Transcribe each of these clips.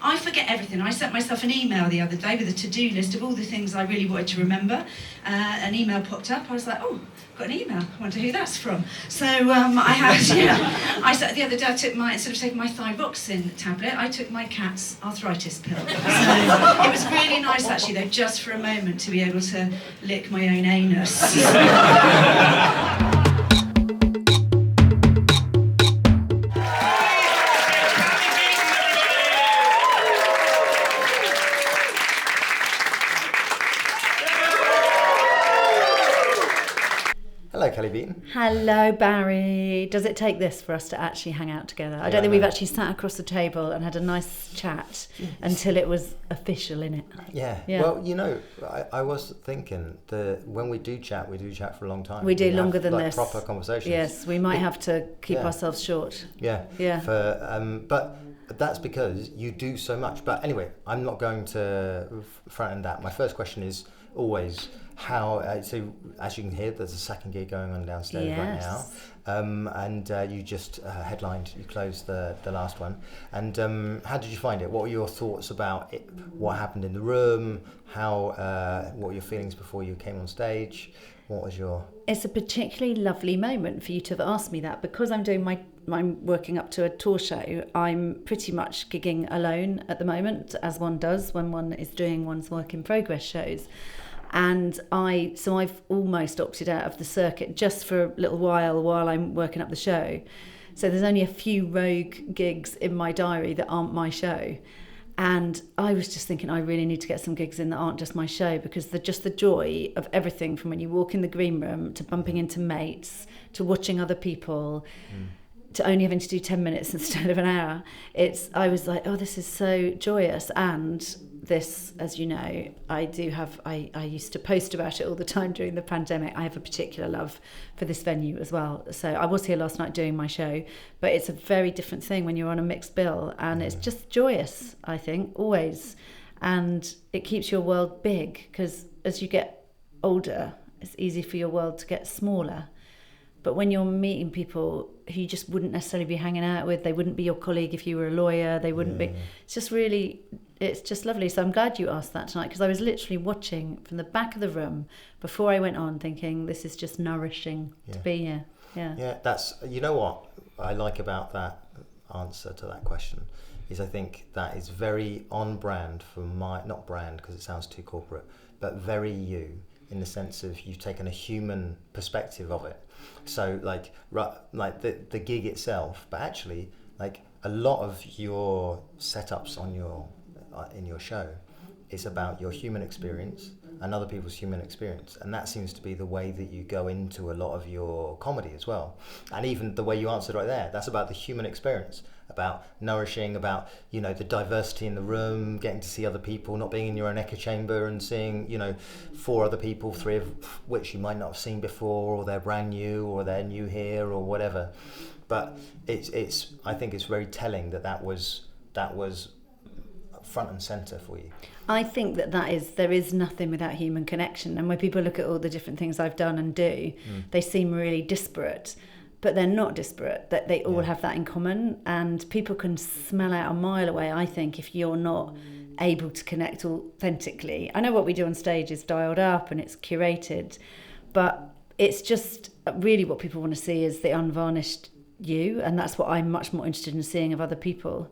I forget everything. I sent myself an email the other day with a to-do list of all the things I really wanted to remember. An email popped up. I was like, oh, got an email. I wonder who that's from. So I had, I said the other day, instead of taking my thyroxine tablet, I took my cat's arthritis pill. So it was really nice actually though, just for a moment to be able to lick my own anus. Hello, Cally Beaton. Hello, Barry. Does it take this for us to actually hang out together? I don't think we've actually sat across the table and had a nice chat until it was official, innit? Yeah. Well, you know, I was thinking that when we do chat for a long time. We do longer than this. Proper conversations. Yes, we might have to keep ourselves short. Yeah. Yeah. But that's because you do so much. But anyway, I'm not going to front end that. My first question is always how. So as you can hear, there's a second gig going on downstairs right now, and you just headlined. You closed the last one. And how did you find it? What were your thoughts about it? What happened in the room? How? What were your feelings before you came on stage? What was your? It's a particularly lovely moment for you to have asked me that, because I'm working up to a tour show. I'm pretty much gigging alone at the moment, as one does when one is doing one's work in progress shows. And I've almost opted out of the circuit just for a little while I'm working up the show. So there's only a few rogue gigs in my diary that aren't my show. And I was just thinking, I really need to get some gigs in that aren't just my show, because the joy of everything from when you walk in the green room to bumping into mates to watching other people to only having to do 10 minutes instead of an hour. I was like, oh, this is so joyous. And this, as you know, I used to post about it all the time during the pandemic. I have a particular love for this venue as well. So I was here last night doing my show, but it's a very different thing when you're on a mixed bill, and it's just joyous, I think, always. And it keeps your world big, because as you get older, it's easy for your world to get smaller. But when you're meeting people who you just wouldn't necessarily be hanging out with, they wouldn't be your colleague if you were a lawyer, they wouldn't be, it's just lovely. So I'm glad you asked that tonight, because I was literally watching from the back of the room before I went on, thinking this is just nourishing to be here. Yeah, that's, you know what I like about that answer to that question is I think that is very on brand for not brand because it sounds too corporate, but very you, in the sense of you've taken a human perspective of it. So like the gig itself, but actually like a lot of your setups on in your show is about your human experience and other people's human experience, and that seems to be the way that you go into a lot of your comedy as well. And even the way you answered right there, that's about the human experience, about nourishing, about, you know, the diversity in the room, getting to see other people, not being in your own echo chamber and seeing, you know, 4 other people, 3 of which you might not have seen before, or they're brand new, or they're new here, or whatever. But it's I think it's very telling that was front and centre for you. I think there is nothing without human connection. And when people look at all the different things I've done and do, they seem really disparate, but they're not disparate. That they all have that in common, and people can smell out a mile away, I think, if you're not able to connect authentically. I know what we do on stage is dialed up and it's curated, but it's just really what people want to see is the unvarnished you, and that's what I'm much more interested in seeing of other people.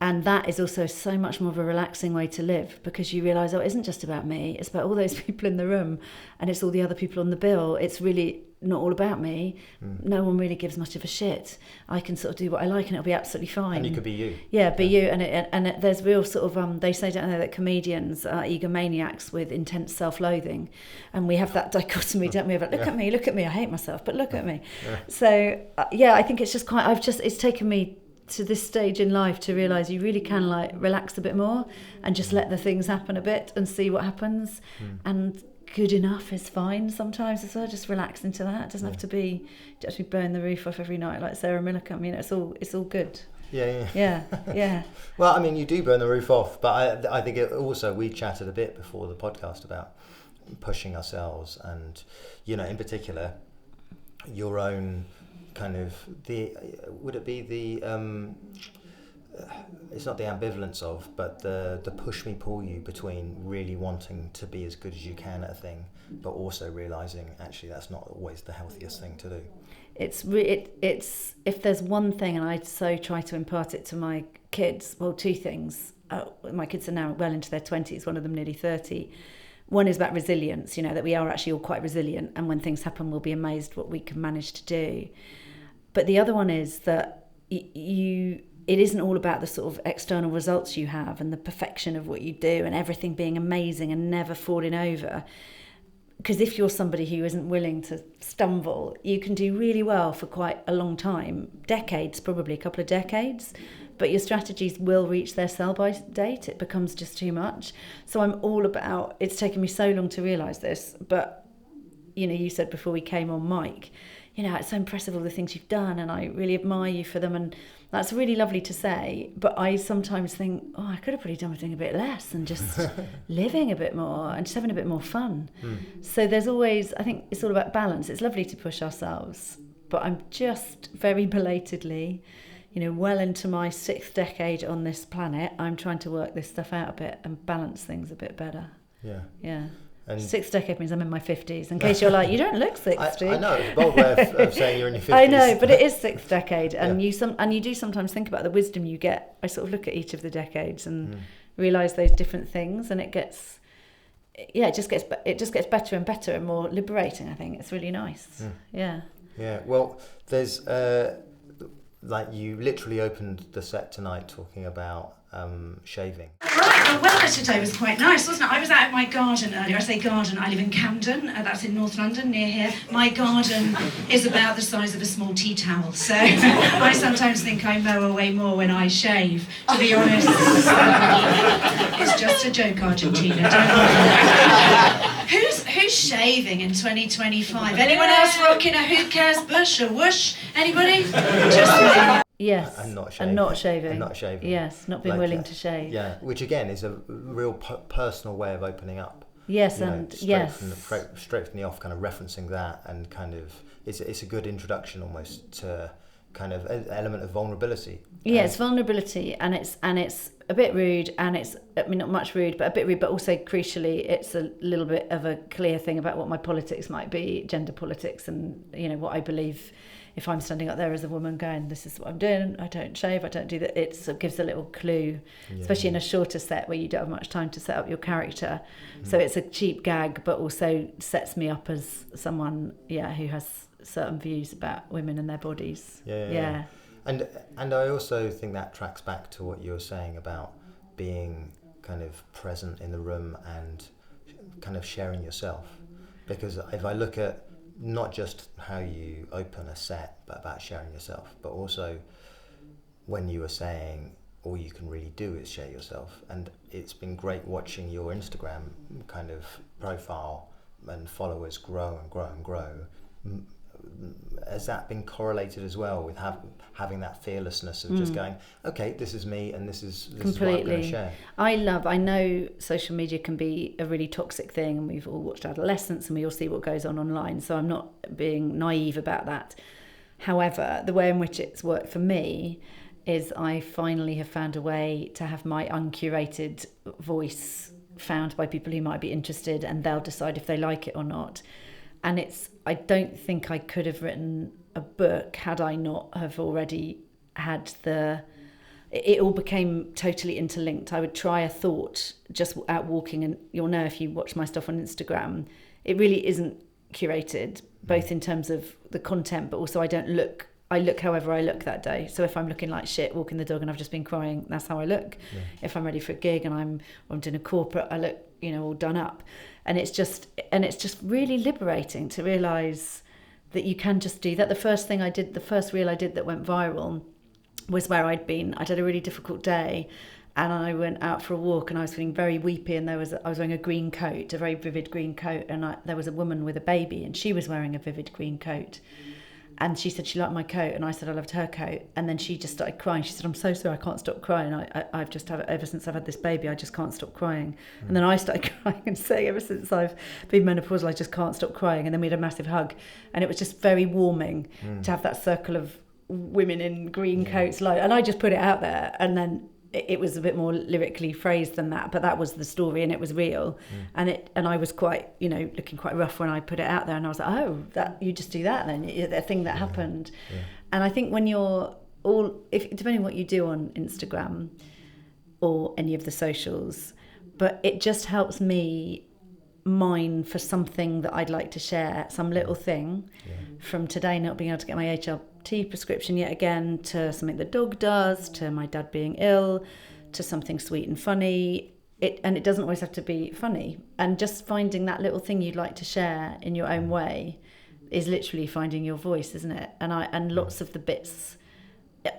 And that is also so much more of a relaxing way to live, because you realise, it isn't just about me, it's about all those people in the room, and it's all the other people on the bill. It's really not all about me. No one really gives much of a shit. I can sort of do what I like and it'll be absolutely fine. And you could be you. Yeah, be you. And there's real sort of, they say, don't they, that comedians are egomaniacs with intense self-loathing. And we have that dichotomy, don't we? Of, look at me, I hate myself, but look at me. So, I think it's just it's taken me to this stage in life to realise you really can like relax a bit more and just let the things happen a bit and see what happens. And good enough is fine sometimes as well. Just relax into that. It doesn't have to be blowing the roof off every night like Sarah Millican. You know, it's all good. Yeah. Well, I mean, you do burn the roof off, but I think we chatted a bit before the podcast about pushing ourselves, and, you know, in particular your own kind of would it be the it's not the ambivalence of, but the push me pull you between really wanting to be as good as you can at a thing, but also realizing actually that's not always the healthiest thing to do. It's if there's one thing, and I so try to impart it to my kids. Well, two things. My kids are now well into their 20s. One of them nearly 30. One is about resilience. You know, that we are actually all quite resilient, and when things happen, we'll be amazed what we can manage to do. But the other one is that it isn't all about the sort of external results you have and the perfection of what you do and everything being amazing and never falling over. Because if you're somebody who isn't willing to stumble, you can do really well for quite a long time, decades, probably a couple of decades, but your strategies will reach their sell-by date. It becomes just too much. So I'm all about, it's taken me so long to realise this, but, you know, you said before we came on mic, you know, it's so impressive all the things you've done and I really admire you for them, and that's really lovely to say, but I sometimes think, oh, I could have probably done with doing a bit less and just living a bit more and just having a bit more fun. So there's always, I think it's all about balance. It's lovely to push ourselves, but I'm just very belatedly, you know, well into my 6th decade on this planet, I'm trying to work this stuff out a bit and balance things a bit better. Yeah. And 6th decade means I'm in my 50s, in case you're like, you don't look 60. I know, it's a bold way of saying you're in your 50s. I know, but it is 6th decade, and you do sometimes think about the wisdom you get. I sort of look at each of the decades and realise those different things, and it just gets better and better and more liberating. I think it's really nice. Yeah. Well, there's like you literally opened the set tonight talking about shaving. Right, the weather today was quite nice, wasn't it? I was out in my garden earlier. I say garden, I live in Camden, that's in North London, near here. My garden is about the size of a small tea towel, so I sometimes think I mow away more when I shave, to be honest. It's just a joke, Argentina, don't worry. Who's shaving in 2025? Anyone else rocking a who cares bush or whoosh? Anybody? Just me. Yes, and not shaving. Yes, not being willing to shave. Yeah, which again is a real personal way of opening up. Yes, you know, and straight from the off, kind of referencing that, and kind of it's a good introduction almost to kind of an element of vulnerability. Yeah, it's vulnerability, and it's a bit rude, and it's, I mean, not much rude, but a bit rude, but also crucially, it's a little bit of a clear thing about what my politics might be, gender politics, and you know what I believe. If I'm standing up there as a woman going, this is what I'm doing, I don't shave, I don't do that, it sort of gives a little clue, especially in a shorter set where you don't have much time to set up your character. So it's a cheap gag, but also sets me up as someone, who has certain views about women and their bodies. Yeah. And I also think that tracks back to what you were saying about being kind of present in the room and kind of sharing yourself. Because if I look at not just how you open a set, but about sharing yourself, but also when you were saying all you can really do is share yourself. And it's been great watching your Instagram kind of profile and followers grow and grow and grow. Has that been correlated as well with having that fearlessness of just going, okay, this is me and this is what I'm going to share? I know social media can be a really toxic thing, and we've all watched Adolescence and we all see what goes on online, so I'm not being naive about that. However, the way in which it's worked for me is I finally have found a way to have my uncurated voice found by people who might be interested, and they'll decide if they like it or not. And I don't think I could have written a book had I not have already had it all became totally interlinked. I would try a thought just out walking, and you'll know if you watch my stuff on Instagram, it really isn't curated, both in terms of the content, but also I look however I look that day. So if I'm looking like shit walking the dog and I've just been crying, that's how I look. If I'm ready for a gig and I'm doing a corporate, I look, all done up. And it's just really liberating to realise that you can just do that. The first reel I did that went viral was where I'd had a really difficult day, and I went out for a walk and I was feeling very weepy, and I was wearing a green coat, a very vivid green coat, and there was a woman with a baby and she was wearing a vivid green coat. And she said she liked my coat, and I said I loved her coat. And then she just started crying. She said, I'm so sorry, I can't stop crying. I've just ever since I've had this baby, I just can't stop crying. And then I started crying and saying, ever since I've been menopausal, I just can't stop crying. And then we had a massive hug. And it was just very warming to have that circle of women in green coats, and I just put it out there, and then it was a bit more lyrically phrased than that, but that was the story and it was real. And I was quite, looking quite rough when I put it out there, and I was like, oh, that you just do that then, a thing that happened. And I think when you're depending on what you do on Instagram or any of the socials, but it just helps me mine for something that I'd like to share, some little thing from today, not being able to get my HRT prescription yet again, to something the dog does, to my dad being ill, to something sweet and funny. It doesn't always have to be funny. And just finding that little thing you'd like to share in your own way is literally finding your voice, isn't it? And lots of the bits,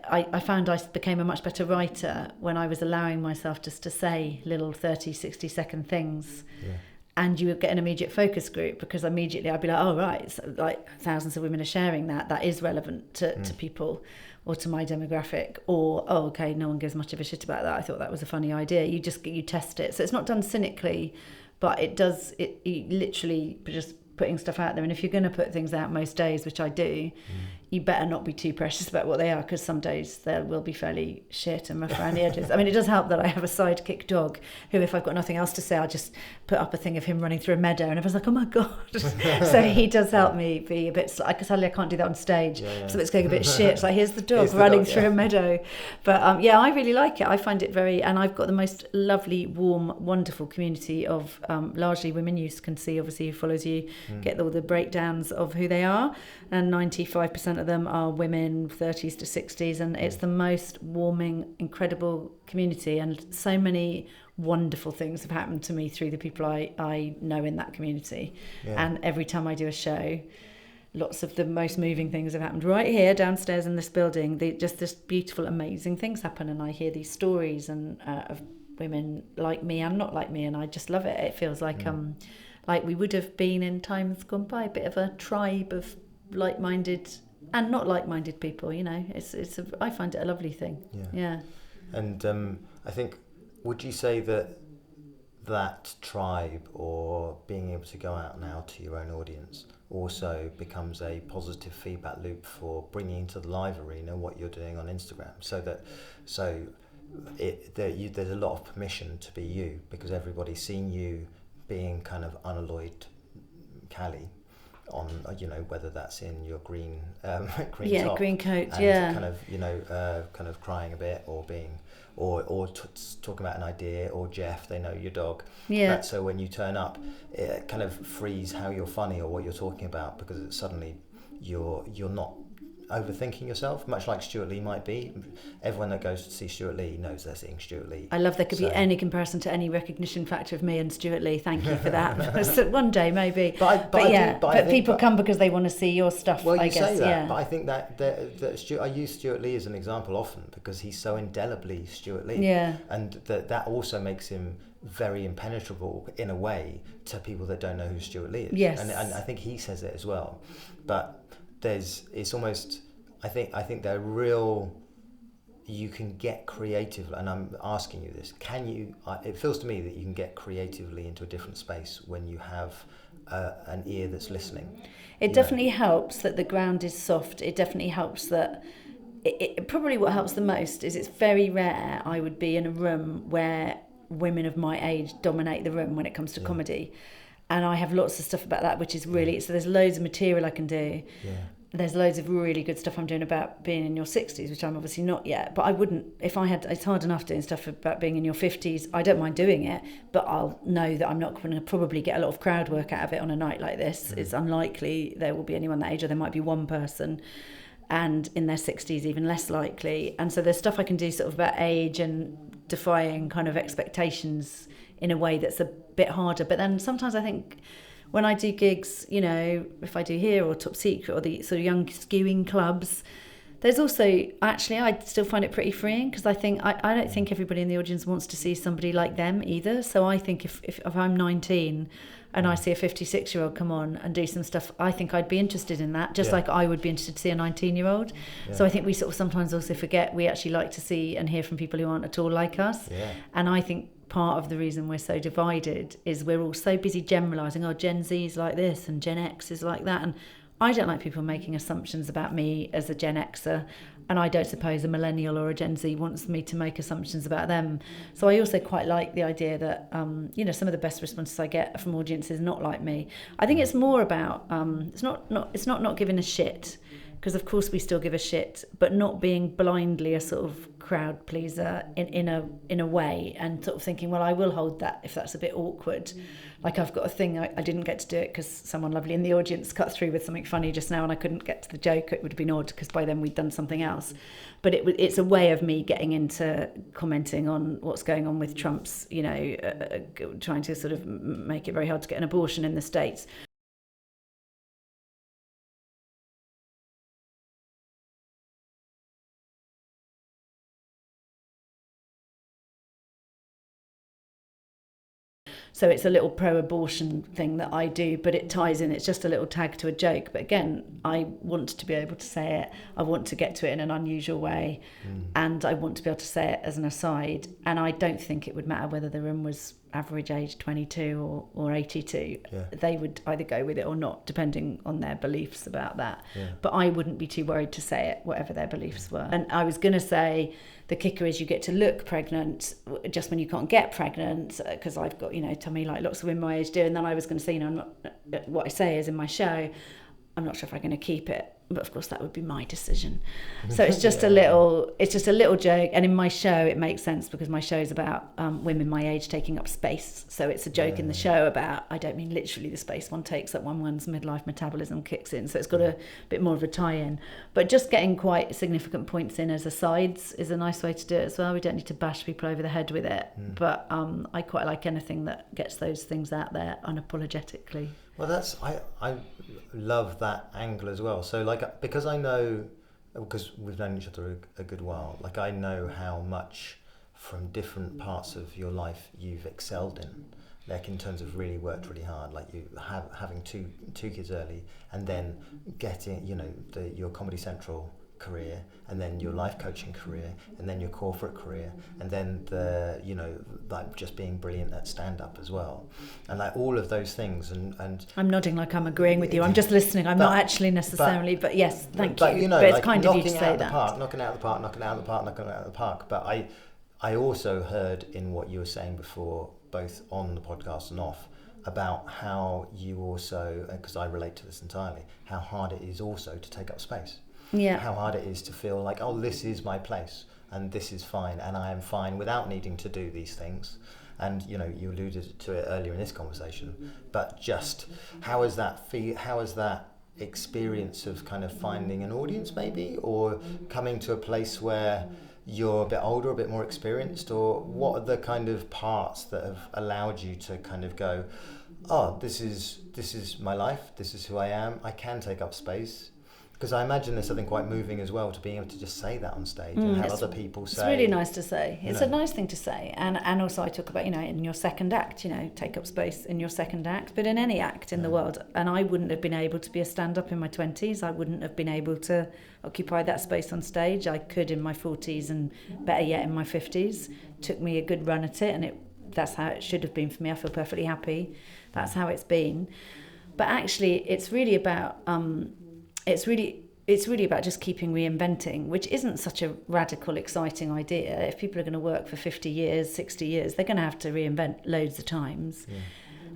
I found I became a much better writer when I was allowing myself just to say little 30, 60-second things. And you would get an immediate focus group, because immediately I'd be like, oh, right, so like thousands of women are sharing that is relevant to people or to my demographic, or, oh, okay, no one gives much of a shit about that. I thought that was a funny idea. You test it. So it's not done cynically, but you literally just putting stuff out there. And if you're going to put things out most days, which I do, you better not be too precious about what they are, because some days they will be fairly shit and rough around the edges. I mean, it does help that I have a sidekick dog who, if I've got nothing else to say, I'll just put up a thing of him running through a meadow, and everyone's like, oh my God. So he does help me be a bit, because sadly I can't do that on stage. So it's going a bit shit. It's like, here's the dog running through a meadow. But I really like it. I find it and I've got the most lovely, warm, wonderful community of largely women. You can see, obviously, who follows you, get all the breakdowns of who they are. And 95% of them are women, 30s to 60s, and it's the most warming, incredible community, and so many wonderful things have happened to me through the people I know in that community. And every time I do a show, lots of the most moving things have happened right here downstairs in this building. Just this beautiful, amazing things happen, and I hear these stories and of women like me and not like me, and I just love it. It feels like we would have been in times gone by, a bit of a tribe of like-minded and not like-minded people. I find it a lovely thing. And I think, would you say that tribe, or being able to go out now to your own audience, also becomes a positive feedback loop for bringing into the live arena what you're doing on Instagram, there's a lot of permission to be you, because everybody's seen you being kind of unalloyed Cally on, whether that's in your green top, green coat, and kind of crying a bit, or being talking about an idea, or Jeff, they know your dog. But so when you turn up, it kind of frees how you're funny or what you're talking about, because suddenly you're not overthinking yourself, much like Stuart Lee might be. Everyone that goes to see Stuart Lee knows they're seeing Stuart Lee. I love there could be any comparison to any recognition factor of me and Stuart Lee. Thank you for that. One day maybe. But people come because they want to see your stuff. Well, I guess, say that, but I think that I use Stuart Lee as an example often because he's so indelibly Stuart Lee. And that also makes him very impenetrable in a way to people that don't know who Stuart Lee is. And I think he says it as well. But it's almost, I think they're real, you can get creative, and I'm asking you this, it feels to me that you can get creatively into a different space when you have an ear that's listening. It definitely helps that the ground is soft. It definitely helps that, it probably what helps the most is it's very rare I would be in a room where women of my age dominate the room when it comes to comedy. And I have lots of stuff about that, which is really, so there's loads of material I can do. There's loads of really good stuff I'm doing about being in your 60s, which I'm obviously not yet. But I wouldn't, it's hard enough doing stuff about being in your 50s. I don't mind doing it, but I'll know that I'm not going to probably get a lot of crowd work out of it on a night like this. It's unlikely there will be anyone that age, or there might be one person. And in their 60s, even less likely. And so there's stuff I can do sort of about age and defying kind of expectations in a way that's a bit harder. But then sometimes I think when I do gigs, if I do here or Top Secret or the sort of young skewing clubs, there's also, actually, I still find it pretty freeing, because I think, I don't think everybody in the audience wants to see somebody like them either. So I think if I'm 19 and I see a 56-year-old come on and do some stuff, I think I'd be interested in that, just like I would be interested to see a 19-year-old. So I think we sort of sometimes also forget we actually like to see and hear from people who aren't at all like us. And I think part of the reason we're so divided is we're all so busy generalising, Gen Z is like this and Gen X is like that. And I don't like people making assumptions about me as a Gen Xer, and I don't suppose a millennial or a Gen Z wants me to make assumptions about them. So I also quite like the idea that, some of the best responses I get from audiences not like me. I think it's more about, it's not giving a shit, because of course we still give a shit, but not being blindly a sort of crowd pleaser in a way, and sort of thinking, well, I will hold that if that's a bit awkward. Like I've got a thing, I didn't get to do it because someone lovely in the audience cut through with something funny just now and I couldn't get to the joke. It would have been odd because by then we'd done something else. But it's a way of me getting into commenting on what's going on with Trump's, trying to sort of make it very hard to get an abortion in the States. So it's a little pro-abortion thing that I do, but it ties in, it's just a little tag to a joke. But again, I want to be able to say it. I want to get to it in an unusual way. And I want to be able to say it as an aside. And I don't think it would matter whether the room was average age 22 or 82. Yeah. They would either go with it or not, depending on their beliefs about that. Yeah. But I wouldn't be too worried to say it, whatever their beliefs were. And I was going to say, the kicker is you get to look pregnant just when you can't get pregnant, because I've got, tummy like lots of women my age do. And then I was going to say, I'm not, what I say is in my show, I'm not sure if I'm going to keep it. But of course that would be my decision. So it's just a little joke. And in my show it makes sense because my show is about women my age taking up space. So it's a joke in the show about, I don't mean literally the space one takes up when one's midlife metabolism kicks in. So it's got a bit more of a tie-in. But just getting quite significant points in as asides is a nice way to do it as well. We don't need to bash people over the head with it. But I quite like anything that gets those things out there unapologetically. Well, I love that angle as well. So because I know, because we've known each other a good while, I know how much from different parts of your life you've excelled in, in terms of really worked really hard, you having two kids early, and then getting your Comedy Central career, and then your life coaching career, and then your corporate career, and then just being brilliant at stand-up as well, and all of those things, and I'm nodding like I'm agreeing with you. I'm just listening. I'm not actually necessarily, but yes, thank you. But it's kind of you to say that. Knocking out the park. But I also heard in what you were saying before, both on the podcast and off, about how you also, because I relate to this entirely, how hard it is also to take up space. Yeah. How hard it is to feel like, oh, this is my place and this is fine and I am fine without needing to do these things. And you alluded to it earlier in this conversation, but just how is that experience of kind of finding an audience maybe, or coming to a place where you're a bit older, a bit more experienced, or what are the kind of parts that have allowed you to kind of go, oh, this is my life, this is who I am, I can take up space. Because I imagine there's something quite moving as well to being able to just say that on stage and have other people say. It's really nice to say. It's a nice thing to say. And also I talk about, in your second act, take up space in your second act, but in any act in the world. And I wouldn't have been able to be a stand-up in my 20s. I wouldn't have been able to occupy that space on stage. I could in my 40s and better yet in my 50s. Took me a good run at it, and that's how it should have been for me. I feel perfectly happy. That's how it's been. But actually, it's really about... It's really about just keeping reinventing, which isn't such a radical, exciting idea. If people are going to work for 50 years, 60 years, they're going to have to reinvent loads of times. Yeah.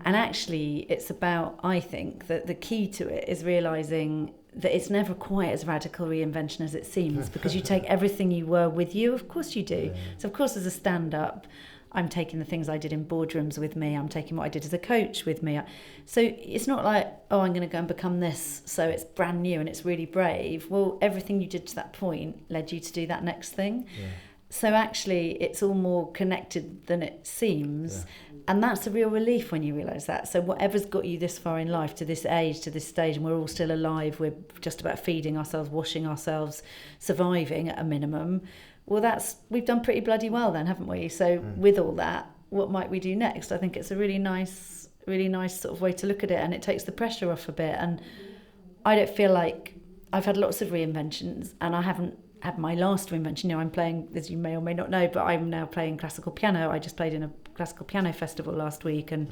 And actually, it's about, I think, that the key to it is realising that it's never quite as radical reinvention as it seems, because you take everything you were with you. Of course you do. Yeah. So, of course, as a stand-up, I'm taking the things I did in boardrooms with me. I'm taking what I did as a coach with me. So it's not like, oh, I'm going to go and become this, so it's brand new and it's really brave. Well, everything you did to that point led you to do that next thing. Yeah. So actually, it's all more connected than it seems. Yeah. And that's a real relief when you realise that. So whatever's got you this far in life, to this age, to this stage, and we're all still alive, we're just about feeding ourselves, washing ourselves, surviving at a minimum. Well, we've done pretty bloody well then, haven't we? So with all that, what might we do next? I think it's a really nice sort of way to look at it, and it takes the pressure off a bit. And I don't feel like I've had lots of reinventions, and I haven't had my last reinvention. I'm playing, as you may or may not know, but I'm now playing classical piano. I just played in a classical piano festival last week, and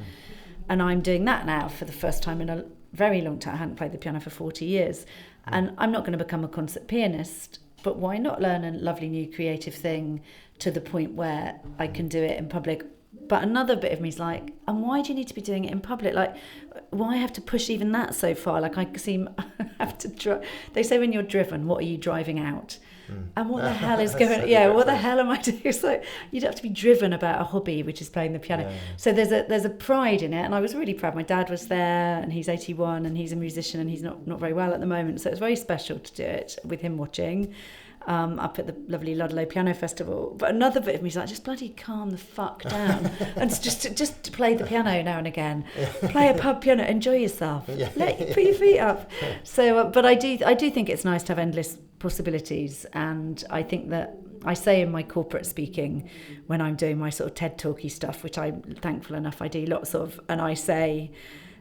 I'm doing that now for the first time in a very long time. I hadn't played the piano for 40 years. And I'm not going to become a concert pianist, but why not learn a lovely new creative thing to the point where I can do it in public? But another bit of me is like, and why do you need to be doing it in public? Like, why have to push even that so far? Like, I have to they say when you're driven, what are you driving out? And what the hell is going? Yeah, what the hell am I doing? So you'd have to be driven about a hobby, which is playing the piano. Yeah. So there's a pride in it, and I was really proud. My dad was there, and he's 81, and he's a musician, and he's not very well at the moment. So it's very special to do it with him watching. Up at the lovely Ludlow Piano Festival. But another bit of me is like, just bloody calm the fuck down and just play the piano now and again. Play a pub piano, enjoy yourself. Put your feet up. So, but I do think it's nice to have endless possibilities, and I think that I say in my corporate speaking when I'm doing my sort of TED talky stuff, which I'm thankful enough I do lots of, and I say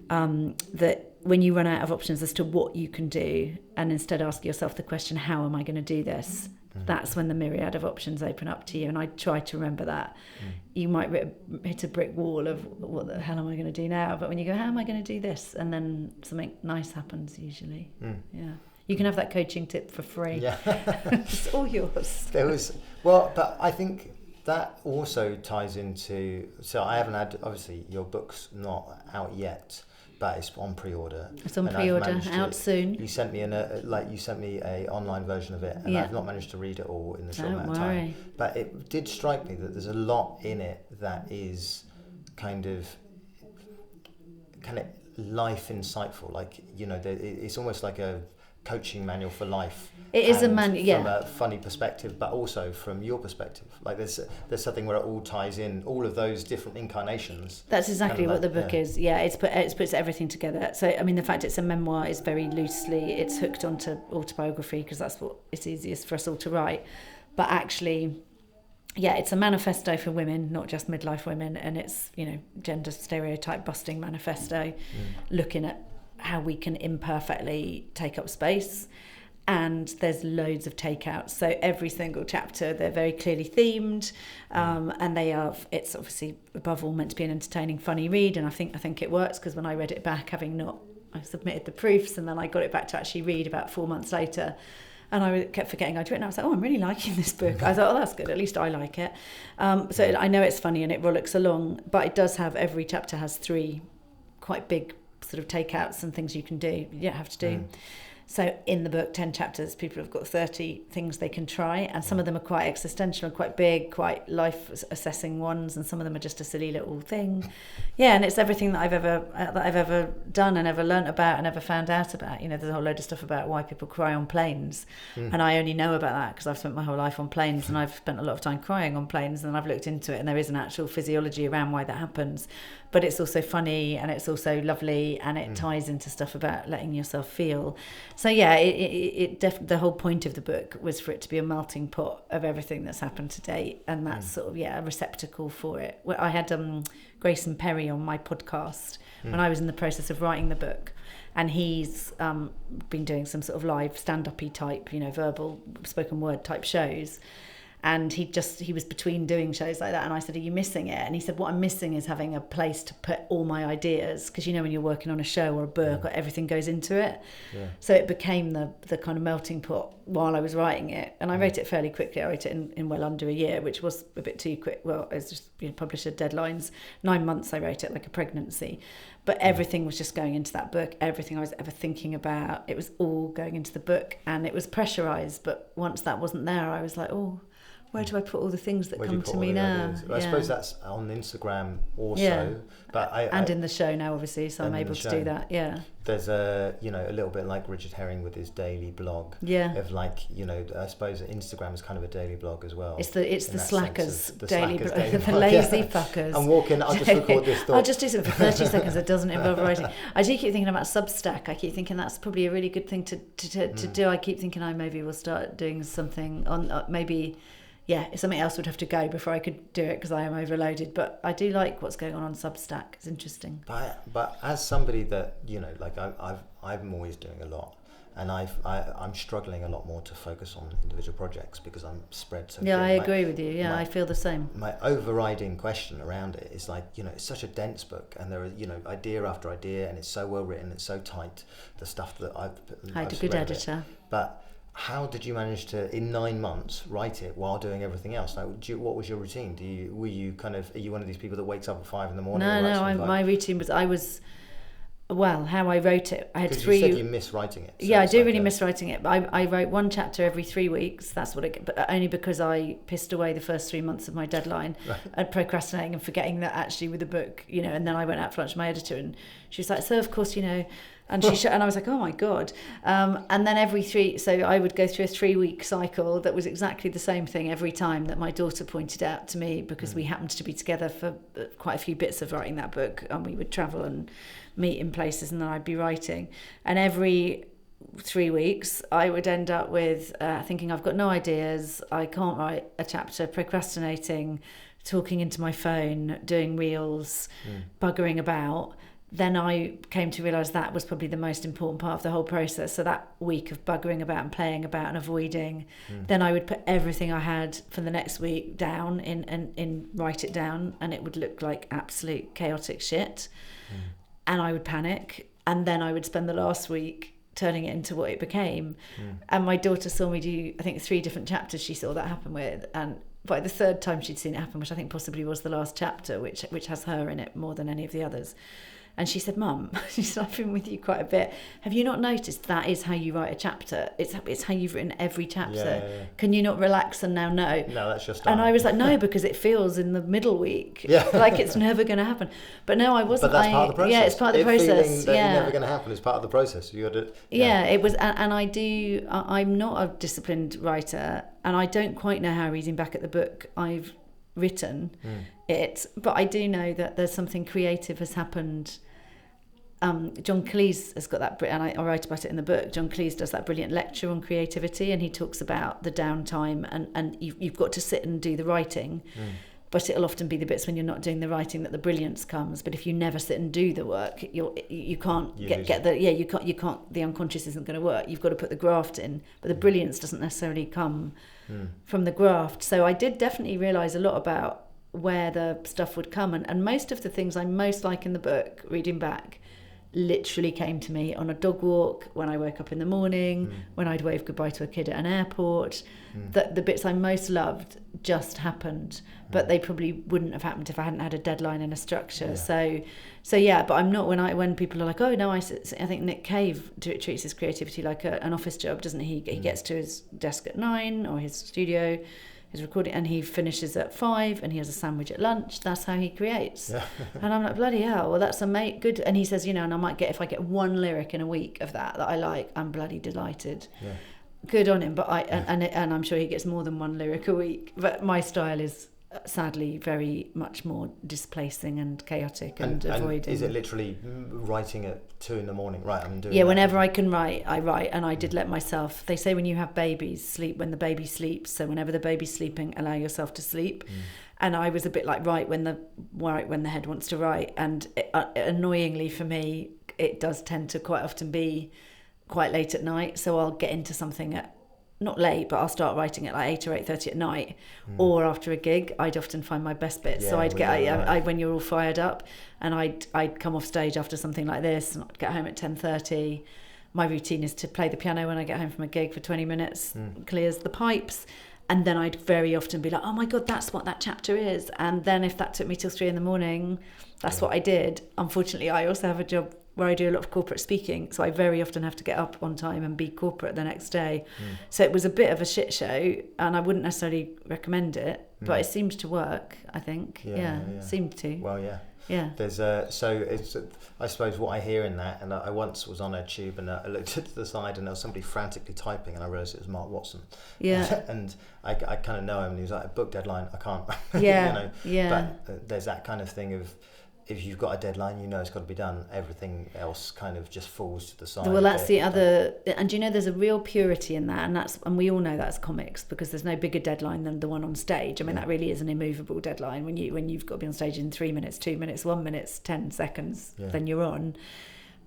that when you run out of options as to what you can do, and instead ask yourself the question, how am I going to do this? That's when the myriad of options open up to you. And I try to remember that. You might hit a brick wall of what the hell am I going to do now? But when you go, how am I going to do this? And then something nice happens usually. Yeah. You can have that coaching tip for free. Yeah. It's all yours. But I think that also ties into, so I haven't had, obviously your book's not out yet, but it's on pre-order. It's on pre-order, out soon. You sent me a online version of it, and I've not managed to read it all in the short amount of time. But it did strike me that there's a lot in it that is kind of life insightful. Like, you know, it's almost like a coaching manual for life. It is a manual, from a funny perspective, but also from your perspective. Like there's something where it all ties in, all of those different incarnations. That's exactly what the book is. Yeah, it puts everything together. So I mean, the fact it's a memoir is very loosely, it's hooked onto autobiography because that's what it's easiest for us all to write. But actually, yeah, it's a manifesto for women, not just midlife women, and it's, you know, gender stereotype busting manifesto, looking at how we can imperfectly take up space. And there's loads of takeouts. So every single chapter, they're very clearly themed, and it's obviously above all meant to be an entertaining, funny read. And I think it works, because when I read it back, I submitted the proofs, and then I got it back to actually read about 4 months later. And I kept forgetting I'd written. I was like, oh, I'm really liking this book. I thought, oh, that's good. At least I like it. So I know it's funny and it rollicks along, but it does have, every chapter has 3 quite big sort of takeouts and things you can do. You don't have to do. So in the book, 10 chapters, people have got 30 things they can try, and some of them are quite existential and quite big, quite life-assessing ones, and some of them are just a silly little thing. Yeah, and it's everything that I've ever done and ever learnt about and ever found out about. You know, there's a whole load of stuff about why people cry on planes, and I only know about that because I've spent my whole life on planes, and I've spent a lot of time crying on planes, and I've looked into it, and there is an actual physiology around why that happens. But it's also funny, and it's also lovely, and it ties into stuff about letting yourself feel. So yeah, the whole point of the book was for it to be a melting pot of everything that's happened to date, and that's sort of a receptacle for it. I had Grayson Perry on my podcast when I was in the process of writing the book, and he's been doing some sort of live stand-up-y type, you know, verbal spoken word type shows. And he was between doing shows like that, and I said, are you missing it? And he said, what I'm missing is having a place to put all my ideas, because you know when you're working on a show or a book, everything goes into it. So it became the kind of melting pot while I was writing it, and I wrote it fairly quickly. I wrote it in well under a year, which was a bit too quick. Well, it's just, you know, publisher deadlines. 9 months I wrote it, like a pregnancy. But everything was just going into that book. Everything I was ever thinking about, it was all going into the book, and it was pressurized. But once that wasn't there, I was like, oh, where do I put all the things that come to me now? I suppose that's on Instagram also, but in the show now, obviously, so I'm able to do that. Yeah. There's a little bit like Richard Herring with his daily blog. Yeah. Of like, you know, I suppose Instagram is kind of a daily blog as well. It's the slackers daily blog, the lazy fuckers. I'm walking. I'll just record this thought. I'll just do something for 30 seconds that doesn't involve writing. I do keep thinking about Substack. I keep thinking that's probably a really good thing to do. I keep thinking I maybe will start doing something on maybe. Yeah, something else would have to go before I could do it because I am overloaded. But I do like what's going on Substack. It's interesting. But as somebody that, you know, like I'm always doing a lot, And I'm struggling a lot more to focus on individual projects because I'm spread so thin. Yeah, I agree with you. Yeah, I feel the same. My overriding question around it is like, it's such a dense book, and there are, idea after idea, and it's so well written, it's so tight, the stuff that I've had a good editor. But how did you manage to, in 9 months, write it while doing everything else? Like, what was your routine? Are you one of these people that wakes up at 5 a.m? No, my routine was, how I wrote it. I had 3. You said you miss writing it. So yeah, I do really miss writing it. But I wrote 1 chapter every 3 weeks. That's what but only because I pissed away the first 3 months of my deadline, and procrastinating and forgetting that actually with the book, and then I went out for lunch with my editor, and she was like, so of course, and she and I was like, oh my God. And then so I would go through a 3-week cycle that was exactly the same thing every time, that my daughter pointed out to me, because we happened to be together for quite a few bits of writing that book, and we would travel and meet in places, and then I'd be writing. And every 3 weeks I would end up with thinking, I've got no ideas, I can't write a chapter, procrastinating, talking into my phone, doing reels, buggering about. Then I came to realise that was probably the most important part of the whole process. So that week of buggering about and playing about and avoiding, then I would put everything I had for the next week down in write it down, and it would look like absolute chaotic shit. And I would panic, and then I would spend the last week turning it into what it became. And my daughter saw me do, I think, 3 different chapters she saw that happen with, and by the 3rd time she'd seen it happen, which I think possibly was the last chapter, which has her in it more than any of the others. And she said, Mum, she said, I've been with you quite a bit. Have you not noticed that is how you write a chapter? It's how you've written every chapter. Yeah. Can you not relax and now know? No, that's your style. And I was like, no, because it feels in the middle week like it's never going to happen. But no, I wasn't. But that's part of the process. Yeah, it's part of the process. Feeling that it's never going to happen is part of the process. You got to. Yeah, it was, and I'm not a disciplined writer, and I don't quite know how, reading back at the book, I've written it, but I do know that there's something creative has happened. John Cleese has got that, and I write about it in the book. John Cleese does that brilliant lecture on creativity, and he talks about the downtime, and you've got to sit and do the writing, but it'll often be the bits when you're not doing the writing that the brilliance comes. But if you never sit and do the work, you can't you can't, the unconscious isn't going to work. You've got to put the graft in, but the brilliance doesn't necessarily come from the graft. So I did definitely realise a lot about where the stuff would come, and most of the things I most like in the book, reading back, literally came to me on a dog walk, when I woke up in the morning, when I'd wave goodbye to a kid at an airport. The bits I most loved just happened, but they probably wouldn't have happened if I hadn't had a deadline and a structure. So yeah, but I'm not, when people are like, oh no, I think Nick Cave treats his creativity like an office job, doesn't he? He gets to his desk at 9, or his studio, his recording, and he finishes at 5, and he has a sandwich at lunch. That's how he creates. And I'm like, bloody hell, well, that's good. And he says, and I might get, if I get 1 lyric in a week of that I like, I'm bloody delighted. Good on him. But and I'm sure he gets more than 1 lyric a week, but my style is sadly very much more displacing and chaotic and avoiding. Is it literally writing at 2 a.m? Right, I'm doing. Yeah, whenever I can write, I write, and I did let myself. They say when you have babies, sleep when the baby sleeps. So whenever the baby's sleeping, allow yourself to sleep. And I was a bit like when the head wants to write, and annoyingly for me, it does tend to quite often be quite late at night. So I'll get into something at, not late, but I'll start writing at like 8 or 8:30 at night, or after a gig. I'd often find my best bits. So I'd get when you're all fired up, and I'd come off stage after something like this, and I'd get home at 10:30. My routine is to play the piano when I get home from a gig for 20 minutes, clears the pipes, and then I'd very often be like, oh my God, that's what that chapter is. And then if that took me till 3 a.m, that's what I did. Unfortunately, I also have a job where I do a lot of corporate speaking, so I very often have to get up on time and be corporate the next day. So it was a bit of a shit show, and I wouldn't necessarily recommend it, but it seemed to work, I think. Seemed to. Well, there's so it's I suppose what I hear in that, and I once was on a tube, and I looked to the side, and there was somebody frantically typing, and I realised it was Mark Watson. And I kind of know him, and he was like, a book deadline, I can't. But there's that kind of thing of, if you've got a deadline, it's got to be done. Everything else kind of just falls to the side. Well, that's the other, and there's a real purity in that, and we all know that's comics, because there's no bigger deadline than the one on stage. I mean, that really is an immovable deadline. When you've got to be on stage in 3 minutes, 2 minutes, 1 minute, 10 seconds, then you're on.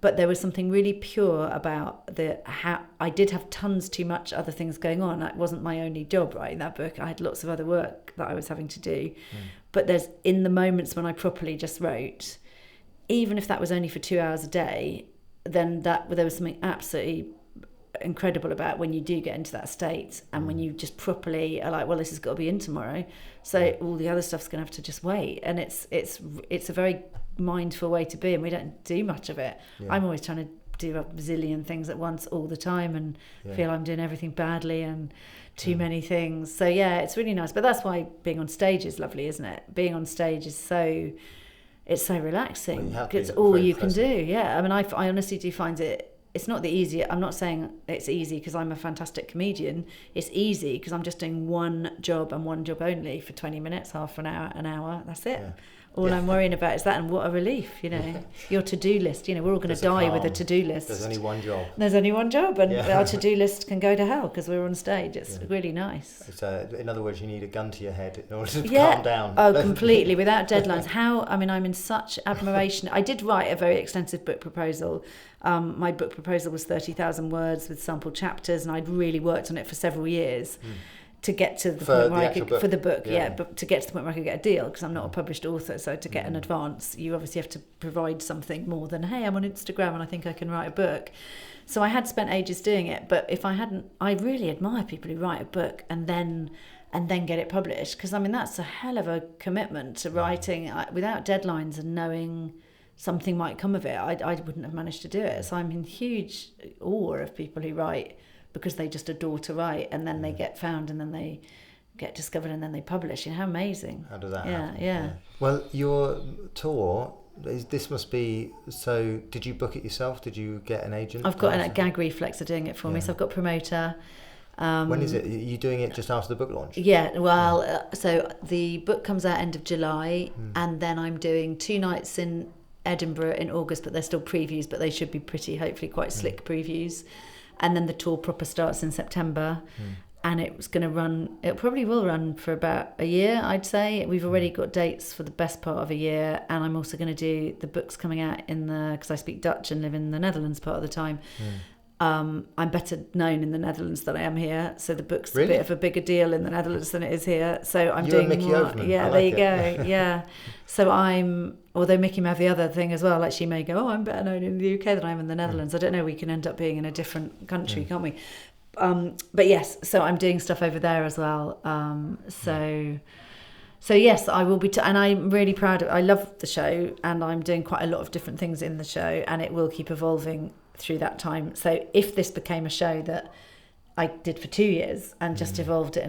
But there was something really pure about how I did have tons too much other things going on. It wasn't my only job writing that book. I had lots of other work that I was having to do. But there's in the moments when I properly just wrote, even if that was only for 2 hours a day, then there was something absolutely incredible about when you do get into that state and when you just properly are like, well, this has got to be in tomorrow, so all the other stuff's going to have to just wait. And it's a very mindful way to be, and we don't do much of it. I'm always trying to do a bazillion things at once all the time and feel I'm doing everything badly and too many things. So it's really nice. But that's why being on stage is lovely, isn't it? Being on stage is so relaxing. It's all you can do. I mean, I honestly do find it's not the easy. I'm not saying it's easy because I'm a fantastic comedian. It's easy because I'm just doing one job and one job only for 20 minutes, half an hour. That's it. All I'm worrying about is that, and what a relief, your to-do list. We're all going to die with a to-do list. There's only one job. There's only one job, and our to-do list can go to hell because we're on stage. It's really nice. So, in other words, you need a gun to your head in order to calm down. Oh, completely, without deadlines. I'm in such admiration. I did write a very extensive book proposal. My book proposal was 30,000 words with sample chapters, and I'd really worked on it for several years. To get to the point where I could, for the book, but to get to the point where I could get a deal, because I'm not a published author, so to get an advance, you obviously have to provide something more than, hey, I'm on Instagram and I think I can write a book. So I had spent ages doing it, but if I hadn't, I really admire people who write a book and then get it published, because I mean that's a hell of a commitment to writing without deadlines and knowing something might come of it. I wouldn't have managed to do it. So I'm in huge awe of people who write because they just adore to write, and then they get found, and then they get discovered, and then they publish. How amazing. How does that happen? Yeah. Well, your tour, this must be, so did you book it yourself? Did you get an agent? I've got a Gag Reflex are doing it for me, so I've got a promoter. When is it? Are you doing it just after the book launch? So the book comes out end of July, and then I'm doing 2 nights in Edinburgh in August, but they're still previews, but they should be hopefully quite slick previews. And then the tour proper starts in September, and it probably will run for about a year, I'd say. We've already got dates for the best part of a year, and I'm also going to do the books coming out because I speak Dutch and live in the Netherlands part of the time. I'm better known in the Netherlands than I am here, so the book's a bit of a bigger deal in the Netherlands than it is here. So I'm doing Mickey more. Overman. Yeah, there you go. Yeah. So although Mickey may have the other thing as well, like she may go, I'm better known in the UK than I am in the Netherlands. I don't know, we can end up being in a different country, can't we? But yes, so I'm doing stuff over there as well. So yes, I will be, and I'm really proud I love the show, and I'm doing quite a lot of different things in the show, and it will keep evolving through that time. So if this became a show that I did for 2 years and just evolved it,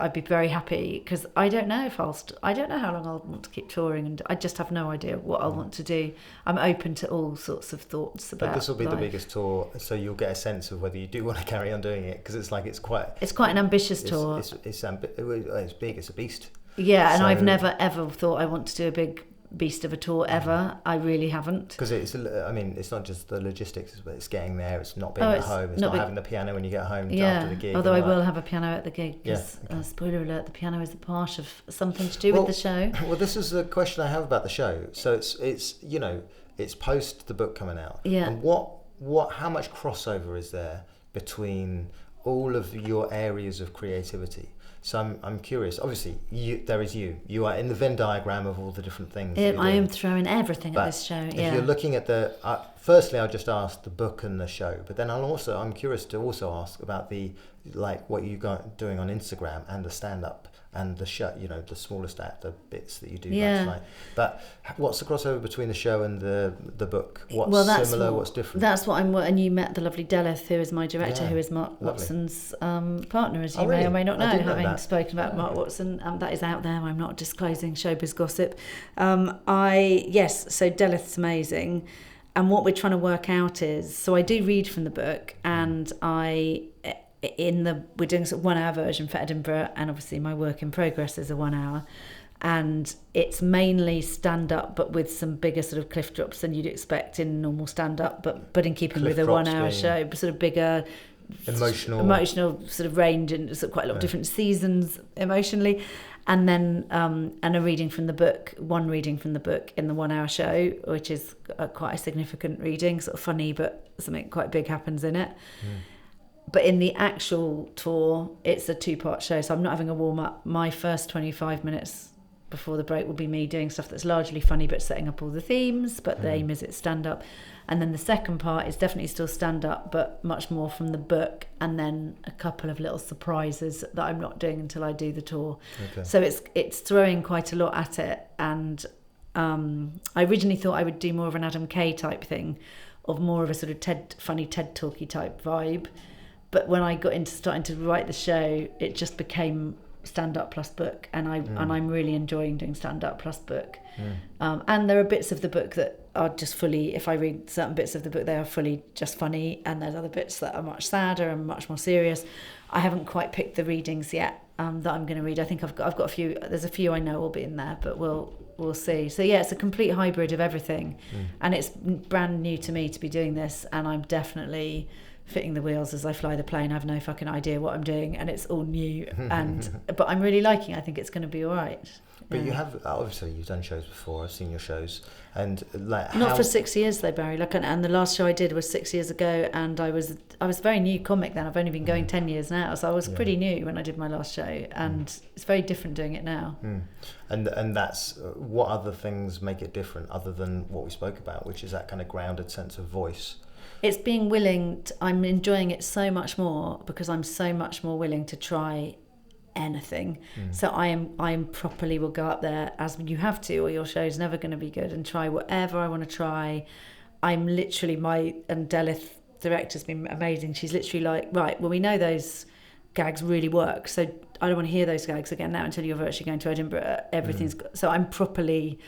I'd be very happy, because I don't know if I don't know how long I'll want to keep touring, and I just have no idea what I'll want to do. I'm open to all sorts of thoughts about. But this will be life. The biggest tour, so you'll get a sense of whether you do want to carry on doing it, because it's quite an ambitious tour. It's big. It's a beast. Yeah, and I've never ever thought I want to do a big beast of a tour ever. I really haven't, because it's not just the logistics, but it's getting there, it's not being at home, it's not having the piano when you get home after the gig. Although I will have a piano at the gig, because spoiler alert, the piano is a part of something to do with the show. Well, this is the question I have about the show. So it's post the book coming out, and how much crossover is there between all of your areas of creativity? So I'm curious. Obviously, there is you. You are in the Venn diagram of all the different things. I am throwing everything at this show. If you're looking at firstly, I'll just ask the book and the show, but then I'm curious to also ask about what you got doing on Instagram and the stand-up and the show. The smaller the bits that you do. But what's the crossover between the show and the book? What's similar? What's different? That's what and you met the lovely Delith, who is my director, who is Mark Watson's partner, as you may or may not know, having spoken about Mark Watson. That is out there. I'm not disclosing showbiz gossip. So Delith's amazing. And what we're trying to work out is, so I do read from the book, and we're doing a 1 hour version for Edinburgh, and obviously my work in progress is a 1 hour, and it's mainly stand up, but with some bigger sort of cliff drops than you'd expect in normal stand up, but in keeping with a 1 hour show, sort of bigger emotional sort of range, and sort of quite a lot of different seasons emotionally. and then and a reading from the book, one reading from the book in the 1 hour show, which is quite a significant reading, sort of funny, but something quite big happens in it. But in the actual tour, it's a 2-part show, so I'm not having a warm-up. My first 25 minutes before the break will be me doing stuff that's largely funny, but setting up all the themes, but the aim is it's stand-up. And then the second part is definitely still stand-up, but much more from the book, and then a couple of little surprises that I'm not doing until I do the tour. Okay. So it's throwing quite a lot at it, and I originally thought I would do more of an Adam Kay type thing, of more of a sort of funny TED talky type vibe. But when I got into starting to write the show, it just became stand-up plus book, and I'm really enjoying doing stand-up plus book. And there are bits of the book that are just fully, if I read certain bits of the book, they are fully just funny, and there's other bits that are much sadder and much more serious. I haven't quite picked the readings yet that I'm going to read. I think I've got a few. There's a few I know will be in there, but we'll see. So yeah, it's a complete hybrid of everything, and it's brand new to me to be doing this, and I'm definitely fitting the wheels as I fly the plane. I have no fucking idea what I'm doing, and it's all new. But I'm really liking it. I think it's going to be all right. But you have, obviously you've done shows before. I've seen your shows, and like not for 6 years though, Barry. Like, and the last show I did was 6 years ago, and I was a very new comic then. I've only been going 10 years now, so I was pretty new when I did my last show, and it's very different doing it now. And that's what other things make it different other than what we spoke about, which is that kind of grounded sense of voice. It's being willing I'm enjoying it so much more because I'm so much more willing to try anything. So I am properly will go up there, as you have to, or your show's never going to be good, and try whatever I want to try. I'm literally, and Delith, director's been amazing. She's literally like, right, well, we know those gags really work, so I don't want to hear those gags again now until you're virtually going to Edinburgh. Everything's so I'm properly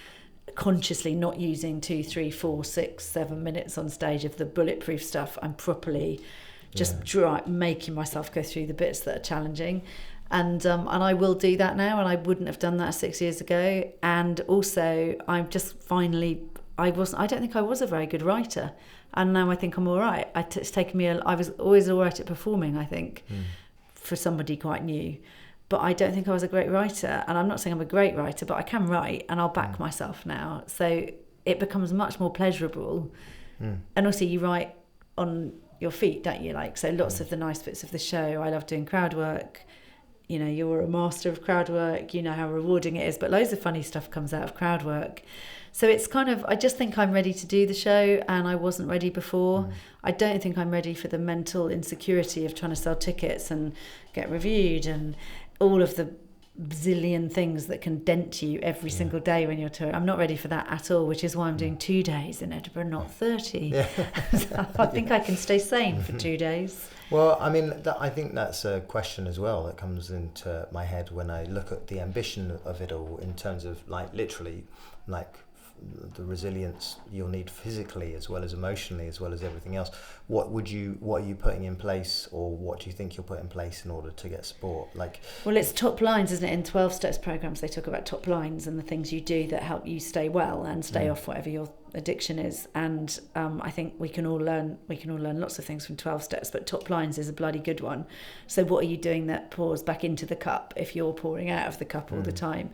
consciously not using 2, 3, 4, 6, 7 minutes on stage of the bulletproof stuff. I'm properly just making myself go through the bits that are challenging, and I will do that now, and I wouldn't have done that 6 years ago. And also I'm just finally, I don't think I was a very good writer, and now I think I'm all right. It's taken me I was always all right at performing, I think, for somebody quite new. But I don't think I was a great writer, and I'm not saying I'm a great writer, but I can write, and I'll back myself now. So it becomes much more pleasurable. And also you write on your feet, don't you? Like, so lots of the nice bits of the show. I love doing crowd work. You know, you're a master of crowd work. You know how rewarding it is, but loads of funny stuff comes out of crowd work. So it's kind of, I just think I'm ready to do the show, and I wasn't ready before. I don't think I'm ready for the mental insecurity of trying to sell tickets and get reviewed and all of the zillion things that can dent you every single day when you're touring. I'm not ready for that at all, which is why I'm doing 2 days in Edinburgh, not 30. So I think I can stay sane for 2 days. Well, I mean, I think that's a question as well that comes into my head when I look at the ambition of it all, in terms of, like, literally, like, the resilience you'll need physically as well as emotionally as well as everything else. What are you putting in place, or what do you think you'll put in place in order to get support? Like, well, it's top lines, isn't it? In 12 steps programs they talk about top lines and the things you do that help you stay well and stay off whatever your addiction is. And I think we can all learn lots of things from 12 steps, but top lines is a bloody good one. So what are you doing that pours back into the cup if you're pouring out of the cup all the time?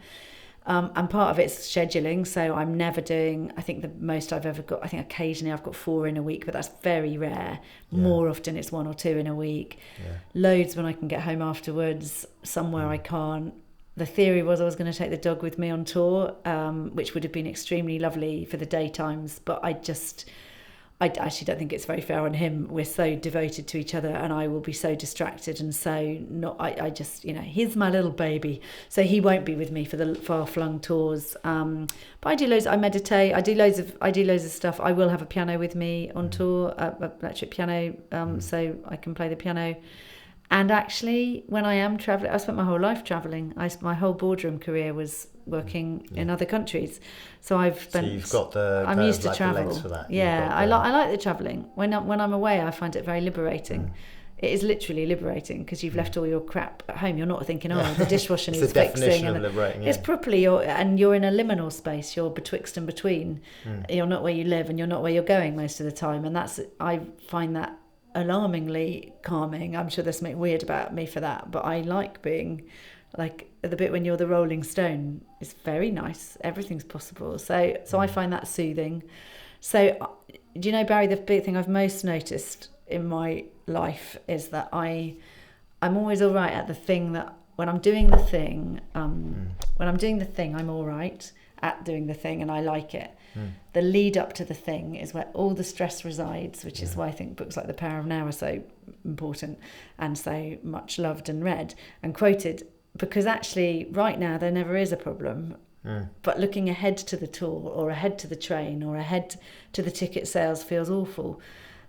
And part of it's scheduling, so I'm never doing, I think the most I've ever got, I think occasionally I've got 4 in a week, but that's very rare. More often it's 1 or 2 in a week. Loads when I can get home afterwards, somewhere I can't. The theory was I was going to take the dog with me on tour, which would have been extremely lovely for the daytimes, but I actually don't think it's very fair on him. We're so devoted to each other, and I will be so distracted, and so not. I just, you know, he's my little baby, so he won't be with me for the far-flung tours. But I do loads. I meditate. I do loads of stuff. I will have a piano with me on tour, electric piano, so I can play the piano. And actually, when I am traveling, I spent my whole life traveling. My whole boardroom career was working in other countries, so I've spent. So you've got the. I'm used to travel. The legs for that. Yeah, I like the traveling. When I'm away, I find it very liberating. It is literally liberating because you've left all your crap at home. You're not thinking, the dishwasher needs fixing. And liberating, it's properly you're in a liminal space. You're betwixt and between. You're not where you live, and you're not where you're going most of the time. And I find that alarmingly calming. I'm sure there's something weird about me for that, but I like being like the bit when you're the Rolling Stone is very nice. Everything's possible. So I find that soothing. So do you know, Barry, the big thing I've most noticed in my life is that I'm always all right at the thing that when I'm doing the thing, I'm all right at doing the thing and I like it. The lead up to the thing is where all the stress resides, which is why I think books like The Power of Now are so important and so much loved and read and quoted, because actually right now there never is a problem. But looking ahead to the tour or ahead to the train or ahead to the ticket sales feels awful.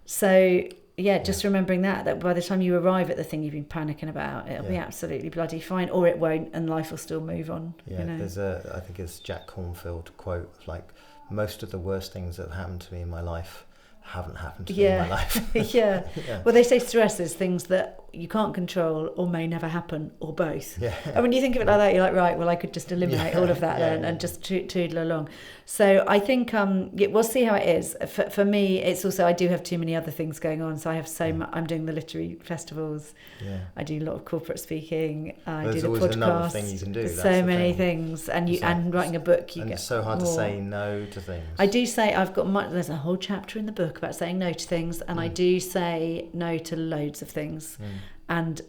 So just remembering that by the time you arrive at the thing you've been panicking about, it'll be absolutely bloody fine, or it won't, and life will still move on. Yeah, there's I think it's Jack Cornfield quote of like, most of the worst things that have happened to me in my life haven't happened to me in my life. Well, they say stress is things that you can't control or may never happen, or both. And when you think of it like that, you're like, right, well, I could just eliminate all of that and just toodle along. So I think we'll see how it is. For me, it's also, I do have too many other things going on. So I have so much. I'm doing the literary festivals. I do a lot of corporate speaking. I do the podcast. Another thing you can do. That's so many things, and and writing a book. It's so hard to say no to things. I do say there's a whole chapter in the book about saying no to things, and I do say no to loads of things. And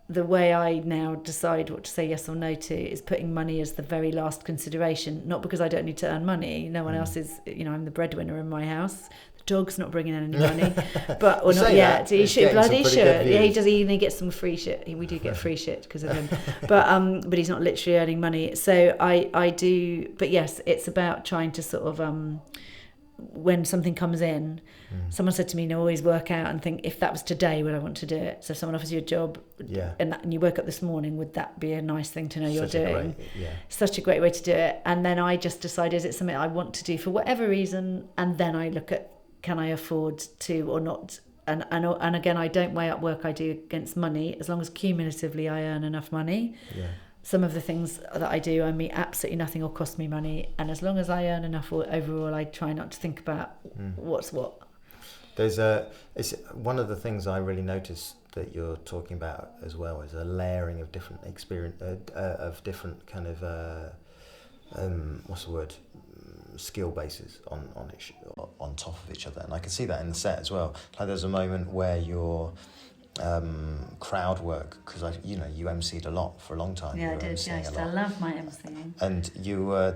the way I now decide what to say yes or no to is putting money as the very last consideration, not because I don't need to earn money. No one else is, I'm the breadwinner in my house. The dog's not bringing in any money, or not yet. He should, bloody should. Yeah, he does. He gets some free shit. We do get free shit because of him, but he's not literally earning money. So I do. But yes, it's about trying to sort of when something comes in. Someone said to me, always work out and think, if that was today, would I want to do it? So if someone offers you a job and you woke up this morning, would that be a nice thing to know you're doing? Such a great way to do it. And then I just decide, is it something I want to do for whatever reason? And then I look at, can I afford to or not? And again, I don't weigh up work I do against money, as long as cumulatively I earn enough money. Some of the things that I do owe me absolutely nothing or cost me money. And as long as I earn enough overall, I try not to think about what's what. It's one of the things I really noticed that you're talking about as well is a layering of different experience, of different kind of skill bases on top of each other, and I can see that in the set as well. Like there's a moment where you're crowd work, because you emceed a lot for a long time. I did. I love my emceeing. And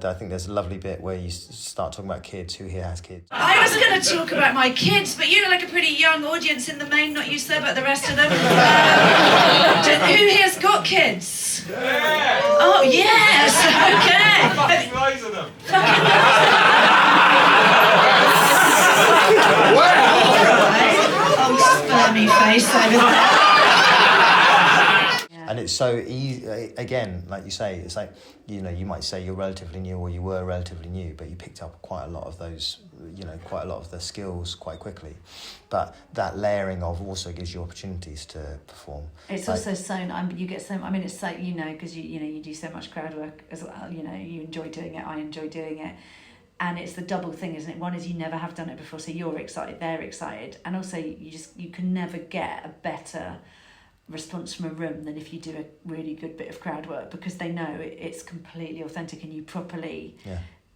I think there's a lovely bit where you start talking about kids. Who here has kids? I was going to talk about my kids, but you look like a pretty young audience in the main, not you sir, but the rest of them. Who here's got kids? Yeah. Oh yes, okay. Fucking loads of them. Spermy face over there. And it's so easy, again, like you say, it's like, you might say you're relatively new or you were relatively new, but you picked up quite a lot of those, quite a lot of the skills quite quickly. But that layering of also gives you opportunities to perform. It's also you get so, it's so, because you do so much crowd work as well, you enjoy doing it, I enjoy doing it. And it's the double thing, isn't it? One is you never have done it before, so you're excited, they're excited. And also you can never get a better response from a room than if you do a really good bit of crowd work, because they know it's completely authentic and you properly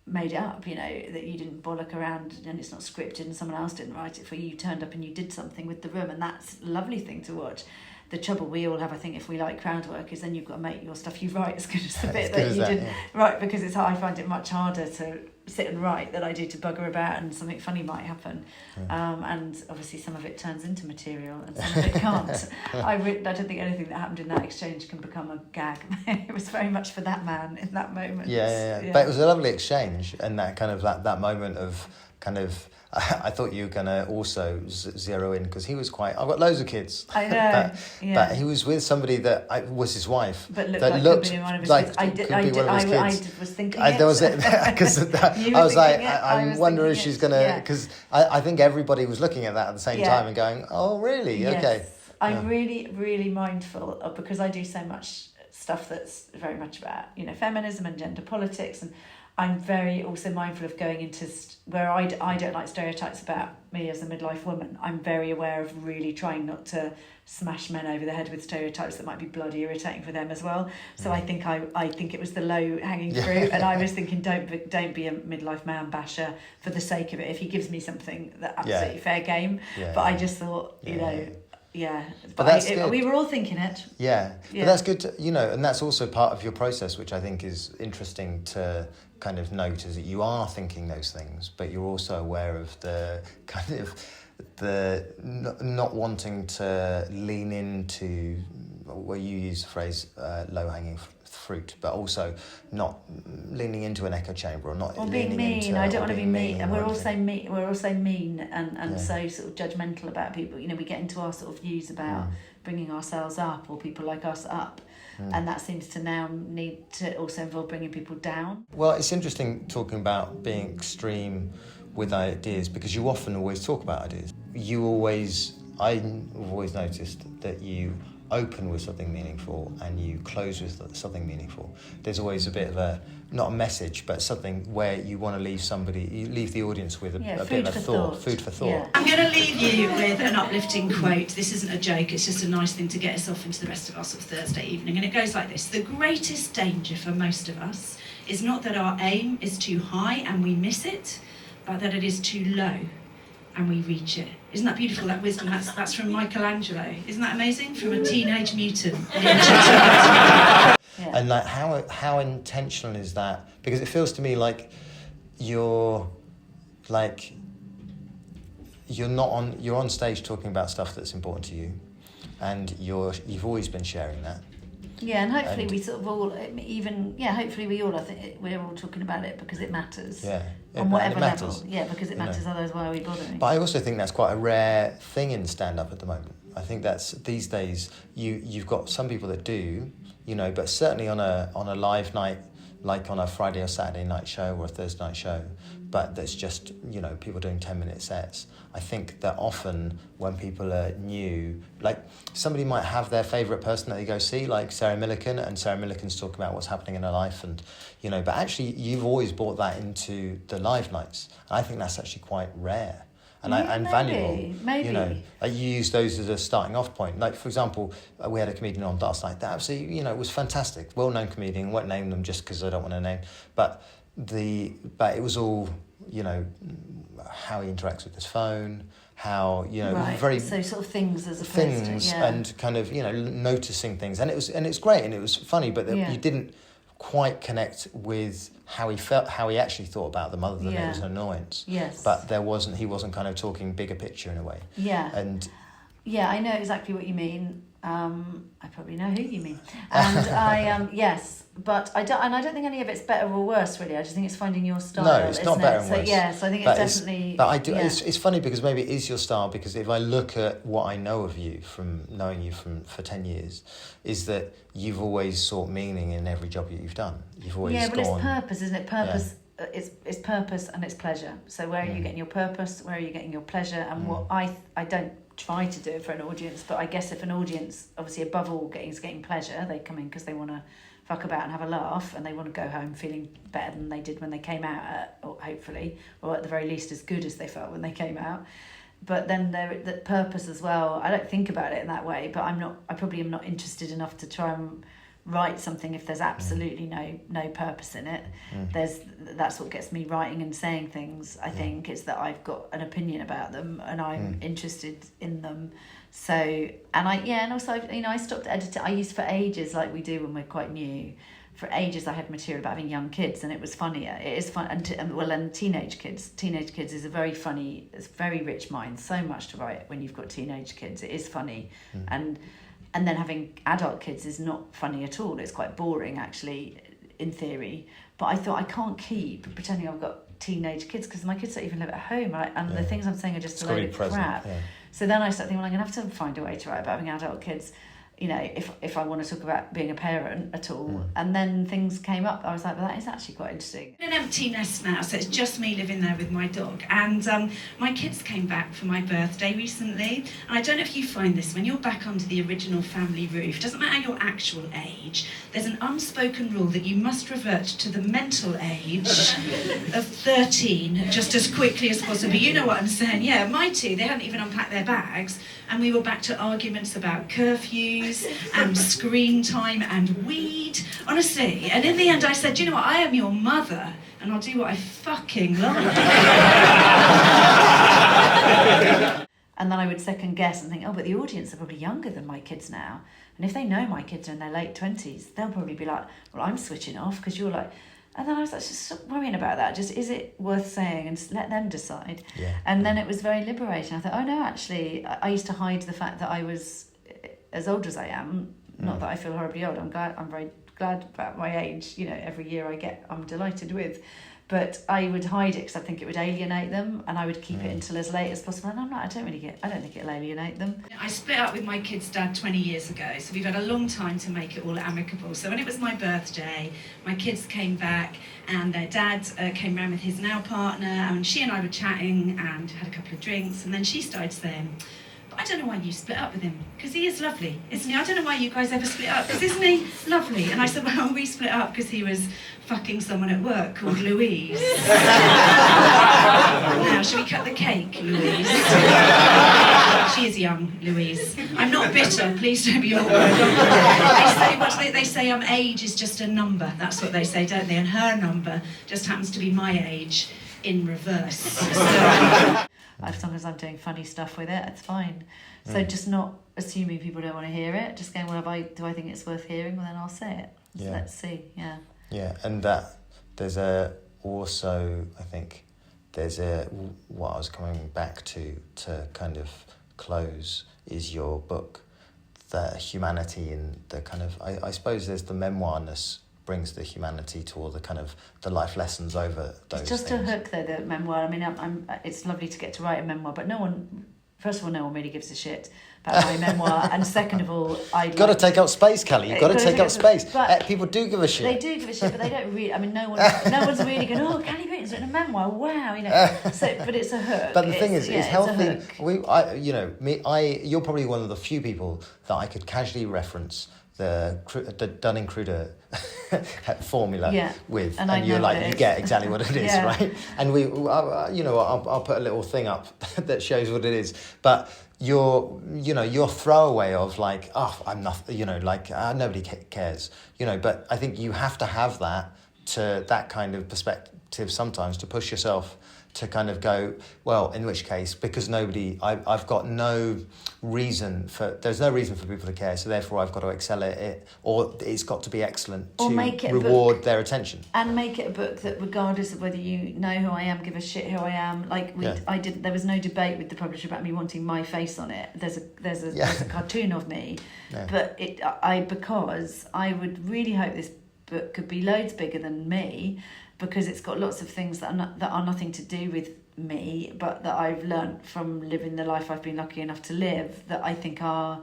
made it up, that you didn't bollock around and it's not scripted and someone else didn't write it for you. You turned up and you did something with the room, and that's a lovely thing to watch. The trouble we all have, I think, if we like crowd work, is then you've got to make your stuff you write as good as the bit that you didn't write, because I find it much harder to sit and write than I do to bugger about and something funny might happen. And obviously some of it turns into material and some of it can't. I don't think anything that happened in that exchange can become a gag. It was very much for that man in that moment. Yeah. But it was a lovely exchange, and that kind of that moment of kind of, I thought you were going to also zero in, because he was I've got loads of kids. I know, but he was with somebody that was his wife. But that looked like one of his kids. I was thinking it. There was it, because I was like, I wonder if she's going to, because I think everybody was looking at that at the same time and going, oh, really? Yes. Okay. I'm really, really mindful of, because I do so much stuff that's very much about, feminism and gender politics, and I'm very also mindful of going into where I don't like stereotypes about me as a midlife woman. I'm very aware of really trying not to smash men over the head with stereotypes that might be bloody irritating for them as well. So I think it was the low hanging fruit, and I was thinking don't be a midlife man basher for the sake of it. If he gives me something, that absolutely fair game. But I just thought but that's good. We were all thinking it. But that's good to, and that's also part of your process, which I think is interesting to kind of note, is that you are thinking those things, but you're also aware of the kind of the not wanting to lean into, well, you use the phrase low-hanging fruit, but also not leaning into an echo chamber, or not being mean. I don't want to be mean. And we're also mean. We're also mean and so sort of judgmental about people. We get into our sort of views about bringing ourselves up or people like us up. And that seems to now need to also involve bringing people down. Well, it's interesting talking about being extreme with ideas, because you often always talk about ideas. I've always noticed that you open with something meaningful and you close with something meaningful. There's always a bit of not a message, but something where you want to leave the audience with a bit of a thought. Food for thought. Yeah. I'm going to leave you with an uplifting quote. This isn't a joke, it's just a nice thing to get us off into the rest of our sort of Thursday evening. And it goes like this: the greatest danger for most of us is not that our aim is too high and we miss it, but that it is too low and we reach it. Isn't that beautiful, that wisdom? That's from Michelangelo. Isn't that amazing? From a teenage mutant. And like how intentional is that? Because it feels to me like you're on stage talking about stuff that's important to you, and you've always been sharing that. Yeah, and hopefully we sort of all, hopefully we all, I think we're all talking about it because it matters. Yeah. On whatever level. Yeah, because it matters, otherwise why are we bothering? But I also think that's quite a rare thing in stand-up at the moment. I think that's, these days, you've got some people that do, but certainly on a live night, like on a Friday or Saturday night show or a Thursday night show, but that's just, people doing 10-minute sets. I think that often when people are new, like somebody might have their favourite person that they go see, like Sarah Millican, and Sarah Millican's talking about what's happening in her life, and but actually you've always brought that into the live nights. And I think that's actually quite rare and valuable. Maybe. Like you use those as a starting off point. Like for example, we had a comedian on last night that absolutely, was fantastic, well-known comedian. I won't name them just because I don't want to name, but it was all, how he interacts with his phone, how very so sort of things as opposed things to, and kind of noticing things, and it's great and it was funny, but you didn't quite connect with how he felt, how he actually thought about them, other than it was an annoyance. Yes, but he wasn't kind of talking bigger picture in a way. And I know exactly what you mean. I probably know who you mean, and I yes, but I don't think any of it's better or worse really. I just think it's finding your style. No, it's not better and worse. So I think it's definitely. But I do. Yeah. It's funny because maybe it is your style, because if I look at what I know of you from knowing you for 10 years, is that you've always sought meaning in every job that you've done. You've always it's purpose, isn't it? Purpose. Yeah. It's purpose and it's pleasure. So where are you getting your purpose? Where are you getting your pleasure? And what I don't try to do it for an audience, but I guess if an audience, obviously above all getting pleasure, they come in because they want to fuck about and have a laugh, and they want to go home feeling better than they did when they came out, or hopefully, or at the very least as good as they felt when they came out. But then the purpose as well, I don't think about it in that way, but I probably am not interested enough to try and write something if there's absolutely no purpose in it. That's what gets me writing and saying things, I think, is that I've got an opinion about them and I'm interested in them. So, and also I stopped editing. I used for ages, like we do when we're quite new, for ages I had material about having young kids, and it was funnier. It is fun, and teenage kids is a very funny, it's very rich mind, so much to write when you've got teenage kids. It is funny. And then having adult kids is not funny at all. It's quite boring, actually, in theory. But I thought I can't keep pretending I've got teenage kids, because my kids don't even live at home, right? And the things I'm saying are just a load of crap. Yeah. So then I started thinking, well, I'm going to have to find a way to write about having adult kids. you know, if I want to talk about being a parent at all. And then things came up. I was like, well, that is actually quite interesting. An empty nest now, so it's just me living there with my dog. And my kids came back for my birthday recently. And I don't know if you find this, when you're back under the original family roof, doesn't matter your actual age, there's an unspoken rule that you must revert to the mental age of 13 just as quickly as possible. You know what I'm saying? Yeah, my two, they hadn't even unpacked their bags. And we were back to arguments about curfews and screen time and weed. Honestly, and in the end I said, you know what, I am your mother and I'll do what I fucking like. And then I would second guess and think, oh, but the audience are probably younger than my kids now. And if they know my kids are in their late 20s, they'll probably be like, well, I'm switching off because you're like... And then I was like, just stop worrying about that. Just, is it worth saying? And let them decide. Yeah. And then it was very liberating. I thought, oh no, actually, I used to hide the fact that I was as old as I am. Not that I feel horribly old. I'm very glad about my age. You know, every year I'm delighted with. But I would hide it because I think it would alienate them, and I would keep it until as late as possible. And I don't think it'll alienate them. I split up with my kid's dad 20 years ago, so we've had a long time to make it all amicable. So when it was my birthday, my kids came back, and their dad came round with his now partner, and she and I were chatting and had a couple of drinks, and then she started saying, I don't know why you split up with him, because he is lovely, isn't he? I don't know why you guys ever split up, because isn't he lovely? And I said, well, we split up because he was fucking someone at work called Louise. Now, should we cut the cake, Louise? She is young, Louise. I'm not bitter, please don't be awkward. They say age is just a number. That's what they say, don't they? And her number just happens to be my age in reverse. So, as long as I'm doing funny stuff with it, it's fine. So just not assuming people don't want to hear it, just going, well, do I think it's worth hearing? Well, then I'll say it. So let's see, yeah. Yeah, and there's also, I think, what I was coming back to kind of close is your book, the humanity and the kind of, I suppose there's the memoirness brings the humanity to all the kind of the life lessons over those It's just things. a hook though, the memoir. I mean, it's lovely to get to write a memoir, but no one really gives a shit about my memoir. And second of all, You've got to take up space, Cally. You've got to take up space. People do give a shit. They do give a shit, but they don't really. I mean, no one's really going, oh, Cally Beaton's written a memoir. Wow, you know. So, but it's a hook. But the thing is, it's healthy. You're You're probably one of the few people that I could casually reference the Dunning-Kruger formula with, and you're like, you get exactly what it is, right? And I'll put a little thing up that shows what it is. But your throwaway of like, oh, I'm nothing, nobody cares, But I think you have to have that kind of perspective sometimes to push yourself to kind of go, well, in which case, because I've got there's no reason for people to care, so therefore I've got to excel at it, or it's got to be excellent to reward their attention. And make it a book that, regardless of whether you know who I am, give a shit who I am, there was no debate with the publisher about me wanting my face on it. There's a cartoon of me, but because I would really hope this book could be loads bigger than me, because it's got lots of things that are nothing to do with me, but that I've learnt from living the life I've been lucky enough to live, that I think are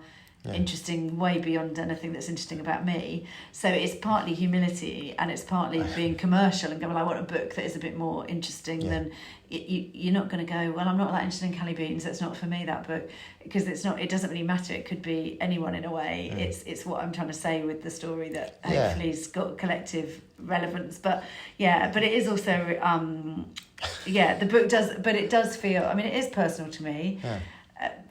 interesting, way beyond anything that's interesting about me. So it's partly humility, and it's partly being commercial and going, well, I want a book that is a bit more interesting than... You're not going to go, well, I'm not that interested in Cally Beaton, so it's not for me, that book, because it doesn't really matter. It could be anyone in a way. It's what I'm trying to say with the story that hopefully has got collective relevance. But it is also the book does feel, I mean, it is personal to me.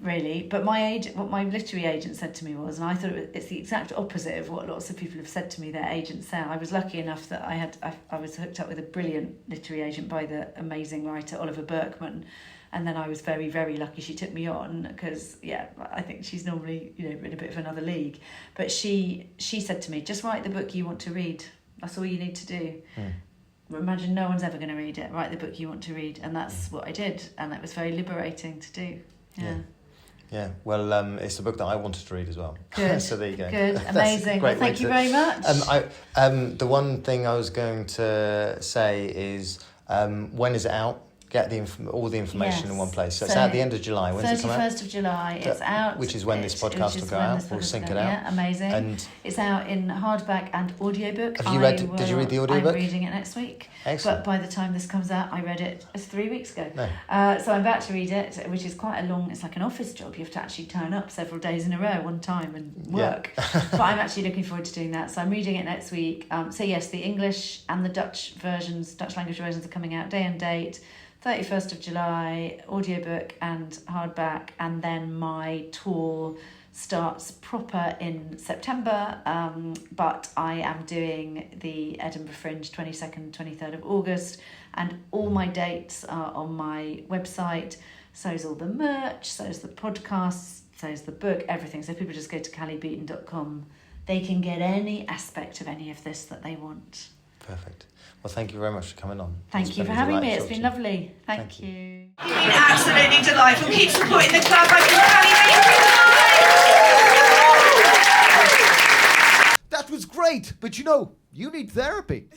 Really, but what my literary agent said to me was, and I thought it's the exact opposite of what lots of people have said to me their agents say. I was lucky enough that I was hooked up with a brilliant literary agent by the amazing writer Oliver Berkman, and then I was very, very lucky she took me on, because I think she's normally in a bit of another league. But she said to me, just write the book you want to read. That's all you need to do. Imagine no one's ever going to read it. Write the book you want to read, and that's what I did, and it was very liberating to do. Yeah. Well, it's a book that I wanted to read as well. Good. So there you go. Good. Amazing. Well, thank you very much. The one thing I was going to say is, when is it out? get all the information Yes. in one place. So it's So at the end of July. When's it come out? 31st of July, it's out. Which is when this podcast will go out. We'll sync it out. Yeah, amazing. And it's out in hardback and audiobook. Have you read? Did you read the audiobook? I'm reading it next week. Excellent. But by the time this comes out, I read it 3 weeks ago. No. So I'm about to read it, which is quite a long. It's like an office job. You have to actually turn up several days in a row, one time, and work. But I'm actually looking forward to doing that. So I'm reading it next week. So yes, the English and the Dutch language versions are coming out day and date. 31st of July, audiobook and hardback, and then my tour starts proper in September, but I am doing the Edinburgh Fringe 22nd, 23rd of August, and all my dates are on my website. So is all the merch, so is the podcast, so is the book, everything. So people just go to callybeaton.com. They can get any aspect of any of this that they want. Perfect. Well, thank you very much for coming on. Thank you for having me. It's been lovely. Thank you. You've been absolutely delightful. Keep supporting the club. I've been Cally Beaton. That was great, but you need therapy.